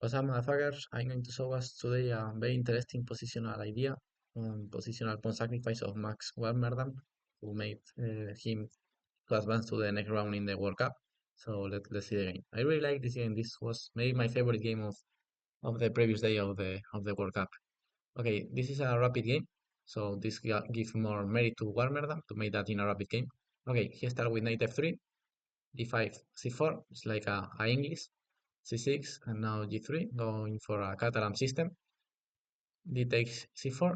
What's up, motherfuckers? I'm going to show us today a very interesting positional idea, positional pawn sacrifice of Max Warmerdam, who made him to advance to the next round in the World Cup. So let's see the game. I really like this game. This was maybe my favorite game of the previous day of the World Cup. Okay, this is a rapid game, so this gives more merit to Warmerdam to make that in a rapid game. Okay, he started with knight f3, d5, c4. It's like a English. c6 and now g3, going for a Catalan system. D takes c4.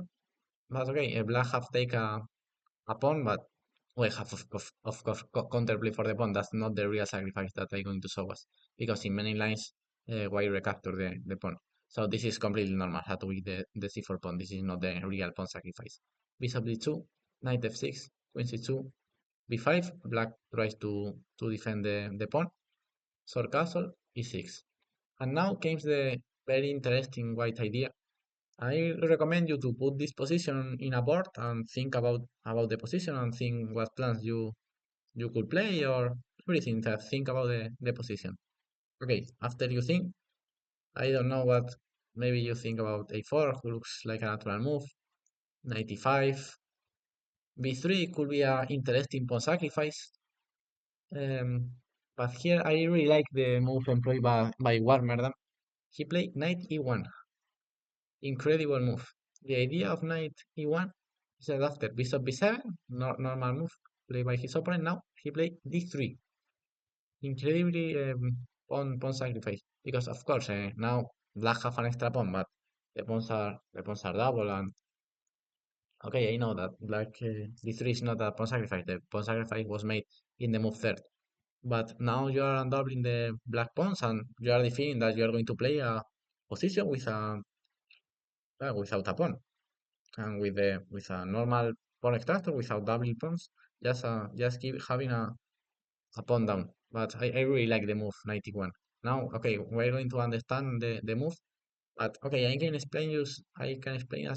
But okay, black have take a pawn, but we have of course counterplay for the pawn. That's not the real sacrifice that I'm going to show us, because in many lines white recapture the pawn. So this is completely normal. How to weak the c4 pawn. This is not the real pawn sacrifice. Bishop d2, knight f6, queen c2, b5. Black tries to defend the pawn. Sword castle e6. And now comes the very interesting white idea. I recommend you to put this position in a board and think about the position and think what plans you could play or everything. That think about the position. Okay, after you think, I don't know what maybe you think about a4, who looks like a natural move. 95, b3 could be a interesting pawn sacrifice. But here I really like the move employed by Warmerdam. He played knight e1. Incredible move. The idea of knight e1 is that after bishop b7, normal move played by his opponent. Now he played d3. Incredibly pawn sacrifice. Because of course now black have an extra pawn, but the pawns are double. And okay, I know that black d3 is not a pawn sacrifice. The pawn sacrifice was made in the move third. But now you are undoubling the black pawns, and you are defending that you are going to play a position with a without a pawn. And with a normal pawn extractor without double pawns, just keep having a pawn down. But I really like the move 91. Now, okay, we're going to understand the move. But okay, I can explain us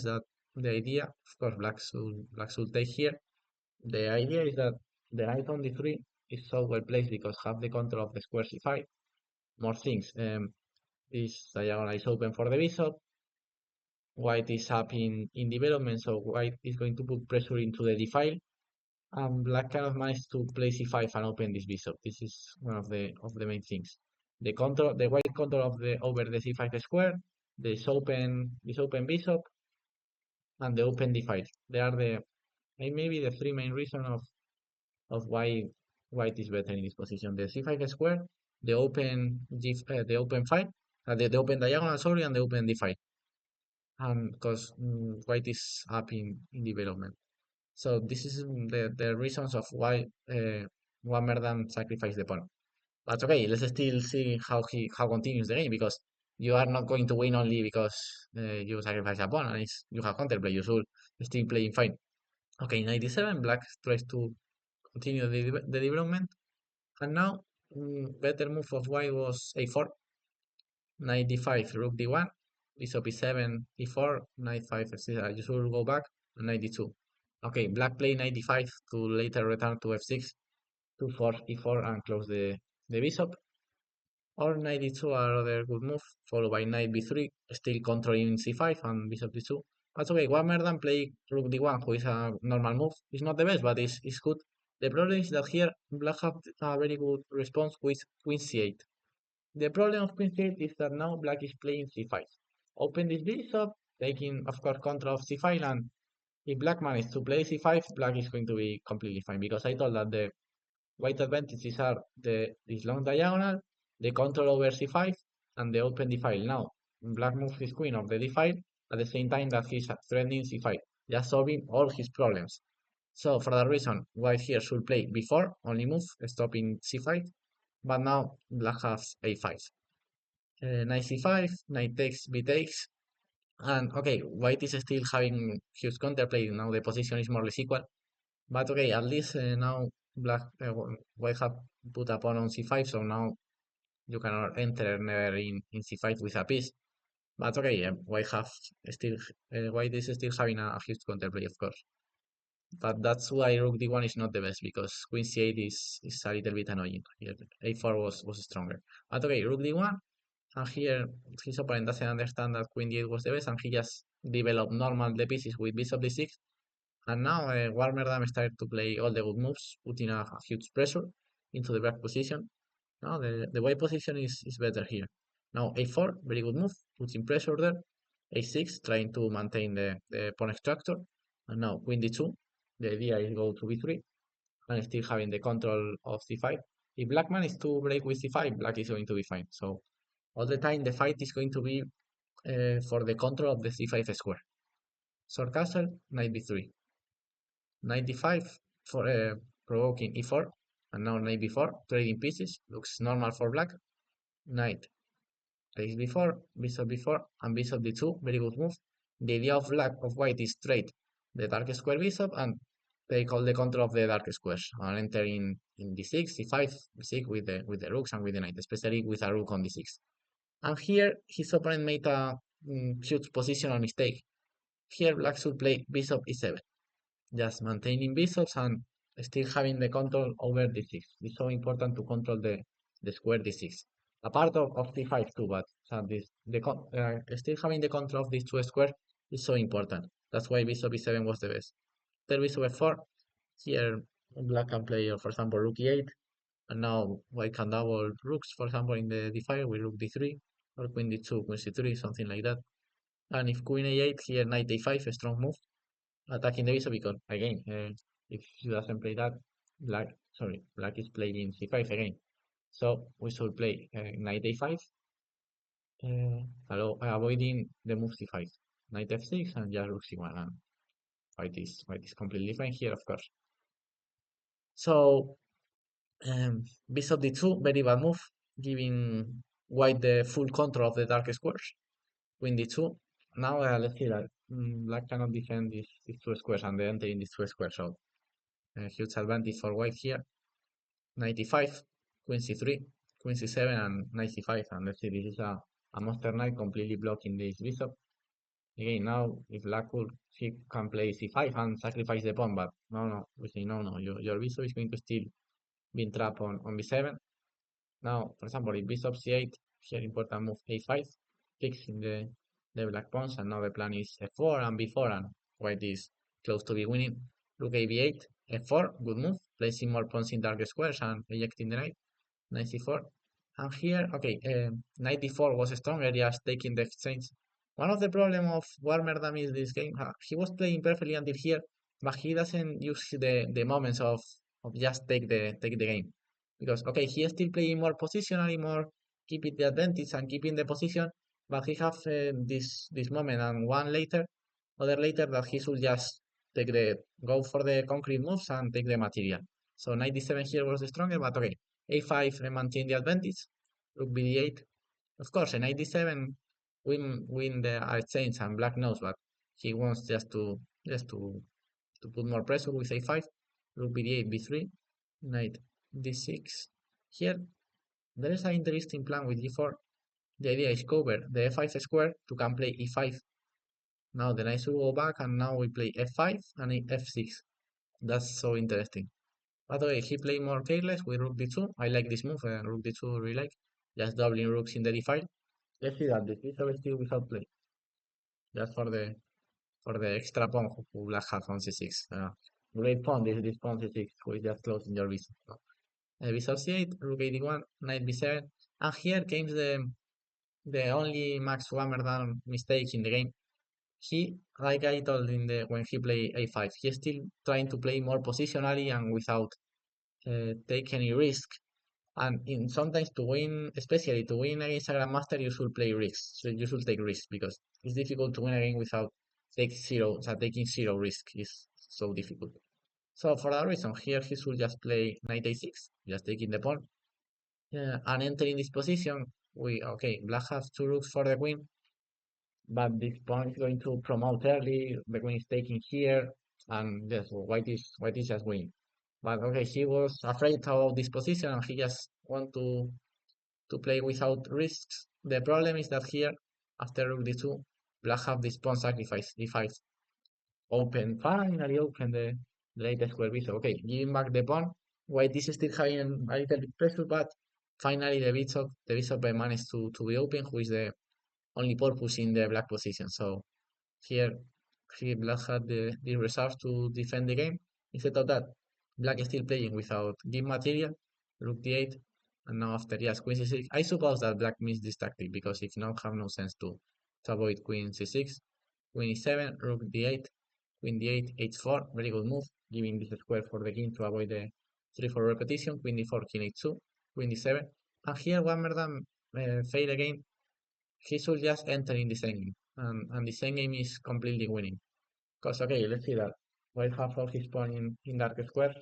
that the idea, of course, black should take here. The idea is that the knight on d3 is so well placed because have the control of the square c5. More things. This diagonal is open for the bishop. White is up in development, so white is going to put pressure into the d file, and black kind of managed to play c5 and open this bishop. This is one of the main things. The white control of the over the c5 square, this open bishop, and the open d file. They are maybe the three main reasons of why white is better in this position: the c5 square, the open file, the open diagonal, sorry, and the open d file. And because white is up in development. So this is the reasons of why Warmerdam sacrificed the pawn. But okay, let's still see how continues the game, because you are not going to win only because you sacrifice a pawn and you have counterplay. You should still playing fine. Okay, 97. Black tries to continue the development, and now better move of white was a4. Knight d5, rook d1, bishop e7, e4, knight 5, etc. You should go back to knight d2. Okay, black play knight d5 to later return to f6 to force e4 and close the bishop. Or knight d2 are other good move, followed by knight b3, still controlling c5 and bishop d2. That's okay. Warmerdam play rook d1, who is a normal move. It's not the best, but it's good. The problem is that here black have a very good response with queen c8. The problem of queen c8 is that now black is playing c5. Open this bishop, taking of course control of c5, and if black manages to play c5, black is going to be completely fine, because I told that the white advantages are this long diagonal, the control over c5, and the open d file. Now black moves his queen of the d file at the same time that he's threatening c5, just solving all his problems. So for that reason, white here should play b4, only move, stopping c5, but now black has a5. Knight c5, knight takes, b takes, and okay, white is still having huge counterplay. Now the position is more or less equal, but okay, at least now white have put a pawn on c5, so now you cannot enter never in c5 with a piece. But okay, white is still having a huge counterplay, of course. But that's why rook d1 is not the best, because queen c8 is a little bit annoying. Here, a4 was stronger. But okay, rook d1. And here his opponent doesn't understand that queen d8 was the best, and he just developed normal the pieces with bishop d6. And now Warmerdam started to play all the good moves, putting a huge pressure into the black position. Now the white position is better here. Now a4, very good move, putting pressure there. a6, trying to maintain the pawn structure. And now queen d2. The idea is go to b3 and still having the control of c5. If black manages to break with c5, black is going to be fine. So all the time the fight is going to be for the control of the c5 square. Short castle, knight b3. Knight d5 for provoking e4, and now knight b4, trading pieces. Looks normal for black. Knight takes b4, bishop b4, and bishop d2. Very good move. The idea of black of white is trade the dark square bishop and take all the control of the dark squares and enter in d6, c5, b6 with the rooks and with the knight, especially with a rook on d6. And here his opponent made a huge positional mistake. Here black should play bishop e7, just maintaining bishops and still having the control over d6. It's so important to control the square d6. A part of d5 too, but still having the control of these two squares is so important. That's why bishop e7 was the best. Then bishop f4. Here black can play, for example, rook e8, and now white can double rooks, for example, in the d5 with rook d3 or queen d2, queen c3, something like that. And if queen a8, here knight a5, a strong move, attacking the bishop because again, if he doesn't play that, black is playing c5 again. So we should play knight a5, avoiding the move c5, knight f6, and just rook c1. And white is completely fine here, of course. So bishop d2, very bad move, giving white the full control of the dark squares. Queen d2. Now let's see that black cannot defend these two squares and they enter in these two squares. So huge advantage for white here. Knight e5, queen c3, queen c7, and knight c5. And let's see, this is a monster knight completely blocking this bishop. Again, now if black could, he can play c5 and sacrifice the pawn, but no, we say no, your bishop is going to still be trapped on b7. Now, for example, if bishop c8, here important move a5, fixing the black pawns, and now the plan is f4 and b4, and white is close to be winning. Rook a b8, f4, good move, placing more pawns in dark squares and ejecting the knight. Knight c4. And here, okay, knight d4 was stronger, just taking the exchange. One of the problem of Warmerdam is this game, he was playing perfectly until here, but he doesn't use the moments of just take the game. Because, okay, he is still playing more positionally, more keeping the advantage and keeping the position, but he have this moment and other later that he should just go for the concrete moves and take the material. So knight d7 here was the stronger, but okay, a5 maintain the advantage. Rook bd8. Of course, a knight d7 win the exchange and black knows, but he wants just to put more pressure with a5. Rook bd8, b3, knight d6. Here, there is an interesting plan with e4. The idea is cover the f5 square to can play e5. Now the knight should go back, and now we play f5 and f6. That's so interesting. By the way, he played more careless with rook d2. I like this move, rook d2 really like. Just doubling rooks in the d5. Let's see that the bishop is still without play. Just for the extra pawn who black has on c6. Great pawn, this pawn c6, who is just closing your bishop. Bishop c8, rook 81, knight b7. And here comes the only Max Warmerdam mistake in the game. He, like I told when he played a5, he's still trying to play more positionally and without take any risk. And sometimes to win, especially to win against a grandmaster, you should play risks. So you should take risks because it's difficult to win a game without taking zero risk is so difficult. So for that reason, here he should just play knight a6, just taking the pawn. And entering this position, black has two rooks for the queen, but this pawn is going to promote early. The queen is taking here, and yes, well, white is just winning. But okay, he was afraid of this position and he just want to play without risks. The problem is that here, after rook d2, black have this pawn sacrifice, d5. Finally open the latest square bishop. Okay, giving back the pawn. White is still having a little bit pressure, but Finally, the bishop managed to be open, who is the only purpose in the black position. So here, black had the reserve to defend the game. Instead of that, black is still playing without give material, rook d8, and now after yes, queen c6. I suppose that black missed this tactic because if not, have no sense to avoid queen c6, queen e7, rook d8, queen d8, h4, very good move, giving this square for the king to avoid the 3-4 repetition, queen d4, king h2, queen d7, and here Warmerdam failed again. He should just enter in the same game, and the same game is completely winning. Because, okay, let's see that. White have all his pawn in dark square,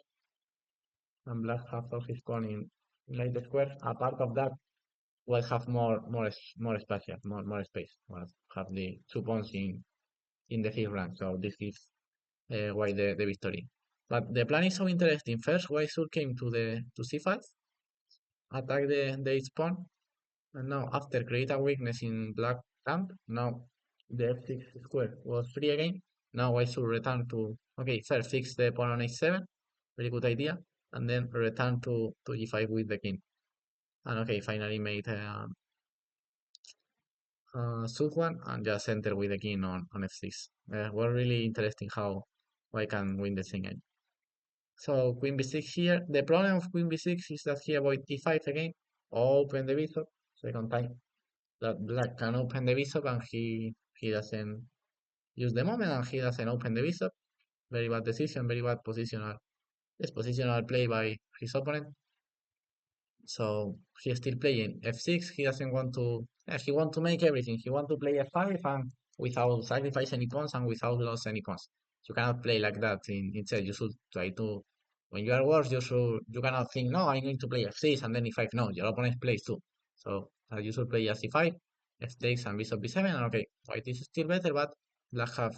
and black have all his pawn in light square. Apart of that, white have more space, more space. White have the two pawns in the fifth rank, so this gives white the victory. But the plan is so interesting. First, white should came to c5, attack the h pawn, and now after create a weakness in black camp, now the f6 square was free again. Now I should return to, okay, first fix the pawn on h7, very good idea, and then return to e5 with the king. And okay, finally made suit one and just enter with the king on f6. Was really interesting how I can win the same game. So queen b6 here. The problem of queen b6 is that he avoid e5 again, open the bishop, second time that black can open the bishop and he doesn't use the moment and he doesn't open the bishop. Very bad decision, very bad positional. Yes, positional play by his opponent. So he's still playing f6. He doesn't want to. He want to make everything. He want to play f5 and without sacrifice any pawns and without lose any pawns. You cannot play like that. Instead, you should try to. When you are worse, you cannot think, no, I'm going to play f6 and then e5. No, your opponent plays too. So you should play just e5, f takes and bishop b7. And okay, white is still better, but black have.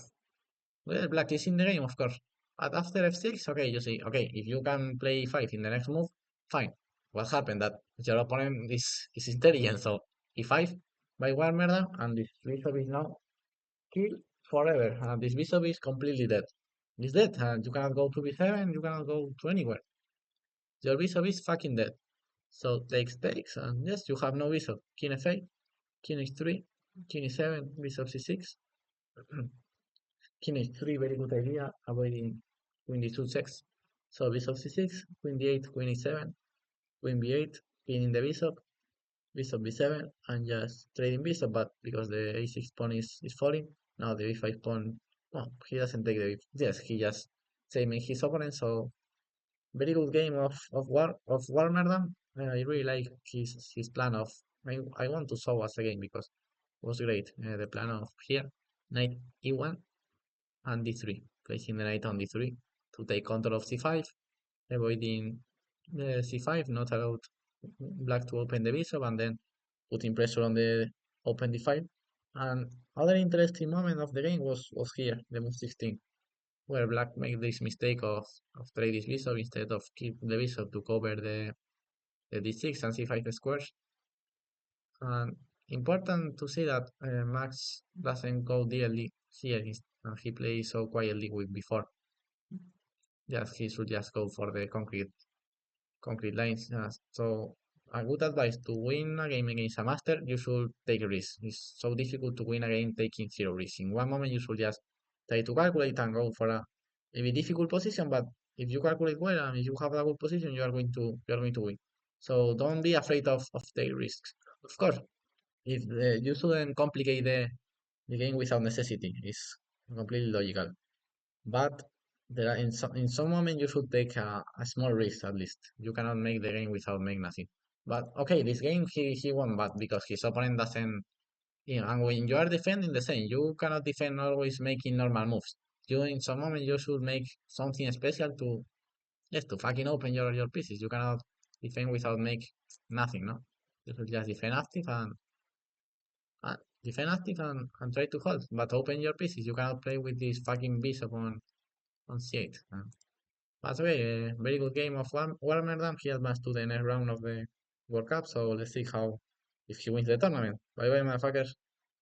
Well, black is in the game, of course. But after f6, okay, you see, okay, if you can play e5 in the next move, fine. What happened? That your opponent is intelligent, so e5 by one murder, and this bishop is now killed forever. And this bishop is completely dead. It's dead, and you cannot go to b7, you cannot go to anywhere. Your bishop is fucking dead. So takes, and yes, you have no bishop. King f8, king h3, king e7, bishop c6. King h3, very good idea, avoiding queen d2 checks. So bishop c6, queen d8, queen e7, queen b8, pinning the bishop b7, and just trading bishop, but because the a6 pawn is falling, now the b5 pawn, well, he doesn't take the, yes, he just saving his opponent, so very good game of Warmerdam. I really like his plan of, I want to show us again because it was great. The plan of here, knight e1, and d3, placing the knight on d3 to take control of c5, avoiding the c5, not allowed black to open the bishop, and then putting pressure on the open d5. And other interesting moment of the game was here, the move 16, where black made this mistake of trade this bishop instead of keep the bishop to cover the d6 and c5 squares. And important to see that Max doesn't go DLD here, and he plays so quietly with before. Just he should just go for the concrete lines. So a good advice to win a game against a master, you should take risks. It's so difficult to win a game taking zero risks. In one moment, you should just try to calculate and go for a maybe difficult position, but if you calculate well and if you have a good position, you are going to win. So don't be afraid of take risks. Of course, if you shouldn't complicate the game without necessity. It's completely logical. But there are in some moment you should take a small risk at least. You cannot make the game without making nothing. But okay, this game he won, but because his opponent doesn't. Yeah, and when you are defending the same, you cannot defend always making normal moves. You in some moment you should make something special to just to fucking open your pieces. You cannot defend without make nothing, no? You should just defend active and try to hold, but open your pieces. You cannot play with this fucking bishop on c8. But okay, very good game of Warmerdam. He advanced to the next round of the World Cup, so let's see how if he wins the tournament. Bye bye, motherfuckers.